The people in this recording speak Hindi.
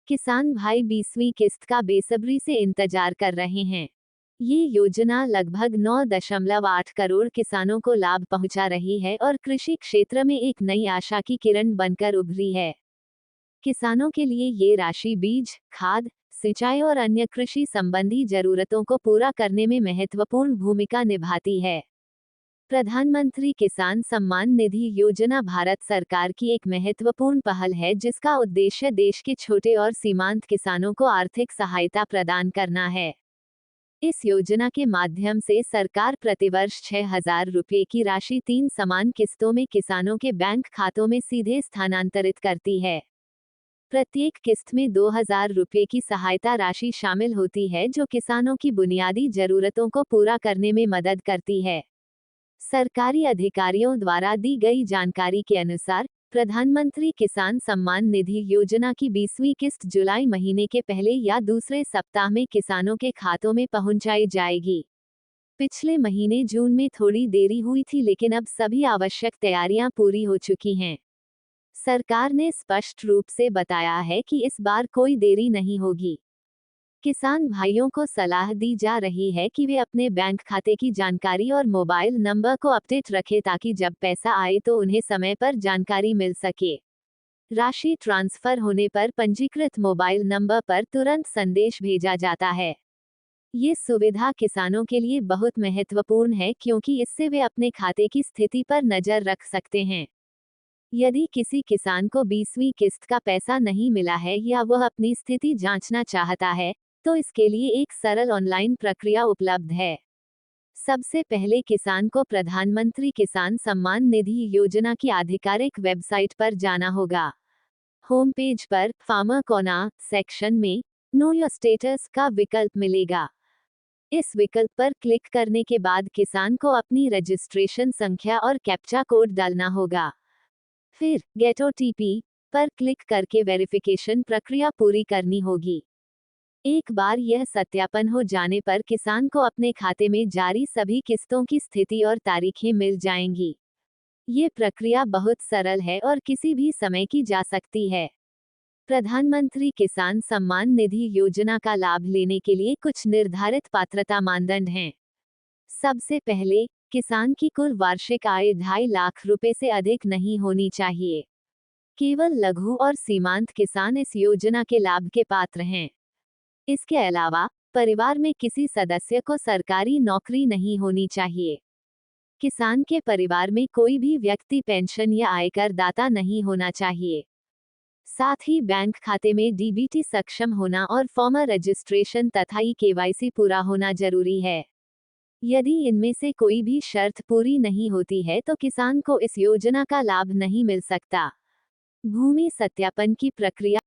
किसान भाई 20वीं किस्त का बेसब्री से इंतजार कर रहे हैं। ये योजना लगभग 9.8 करोड़ किसानों को लाभ पहुंचा रही है और कृषि क्षेत्र में एक नई आशा की किरण बनकर उभरी है। किसानों के लिए ये राशि बीज, खाद, सिंचाई और अन्य कृषि संबंधी जरूरतों को पूरा करने में महत्वपूर्ण भूमिका निभाती है। प्रधानमंत्री किसान सम्मान निधि योजना भारत सरकार की एक महत्वपूर्ण पहल है जिसका उद्देश्य देश के छोटे और सीमांत किसानों को आर्थिक सहायता प्रदान करना है। इस योजना के माध्यम से सरकार प्रतिवर्ष 6,000 रुपये की राशि 3 समान किस्तों में किसानों के बैंक खातों में सीधे स्थानांतरित करती है। प्रत्येक किस्त में 2,000 रुपये की सहायता राशि शामिल होती है जो किसानों की बुनियादी जरूरतों को पूरा करने में मदद करती है। सरकारी अधिकारियों द्वारा दी गई जानकारी के अनुसार प्रधानमंत्री किसान सम्मान निधि योजना की 20वीं किस्त जुलाई महीने के पहले या दूसरे सप्ताह में किसानों के खातों में पहुंचाई जाएगी। पिछले महीने जून में थोड़ी देरी हुई थी लेकिन अब सभी आवश्यक तैयारियां पूरी हो चुकी हैं। सरकार ने स्पष्ट रूप से बताया है कि इस बार कोई देरी नहीं होगी। किसान भाइयों को सलाह दी जा रही है कि वे अपने बैंक खाते की जानकारी और मोबाइल नंबर को अपडेट रखें ताकि जब पैसा आए तो उन्हें समय पर जानकारी मिल सके। राशि ट्रांसफर होने पर पंजीकृत मोबाइल नंबर पर तुरंत संदेश भेजा जाता है। ये सुविधा किसानों के लिए बहुत महत्वपूर्ण है क्योंकि इससे वे अपने खाते की स्थिति पर नजर रख सकते हैं। यदि किसी किसान को 20वीं किस्त का पैसा नहीं मिला है या वह अपनी स्थिति जांचना चाहता है तो इसके लिए एक सरल ऑनलाइन प्रक्रिया उपलब्ध है। सबसे पहले किसान को प्रधानमंत्री किसान सम्मान निधि योजना की आधिकारिक वेबसाइट पर जाना होगा। होम पेज पर फार्मर कॉर्नर सेक्शन में नो योर स्टेटस का विकल्प मिलेगा। इस विकल्प पर क्लिक करने के बाद किसान को अपनी रजिस्ट्रेशन संख्या और कैप्चा कोड डालना होगा। फिर गेट ओटीपी पर क्लिक करके वेरिफिकेशन प्रक्रिया पूरी करनी होगी। एक बार यह सत्यापन हो जाने पर किसान को अपने खाते में जारी सभी किस्तों की स्थिति और तारीखें मिल जाएंगी। ये प्रक्रिया बहुत सरल है और किसी भी समय की जा सकती है। प्रधानमंत्री किसान सम्मान निधि योजना का लाभ लेने के लिए कुछ निर्धारित पात्रता मानदंड हैं। सबसे पहले, किसान की कुल वार्षिक आय 2.5 लाख रुपए से अधिक नहीं होनी चाहिए। केवल लघु और सीमांत किसान इस योजना के लाभ के पात्र हैं। इसके अलावा परिवार में किसी सदस्य को सरकारी नौकरी नहीं होनी चाहिए। किसान के परिवार में कोई भी व्यक्ति पेंशन या आयकर दाता नहीं होना चाहिए। साथ ही बैंक खाते में डीबीटी सक्षम होना और फार्मर रजिस्ट्रेशन तथा केवाईसी पूरा होना जरूरी है। यदि इनमें से कोई भी शर्त पूरी नहीं होती है तो किसान को इस योजना का लाभ नहीं मिल सकता। भूमि सत्यापन की प्रक्रिया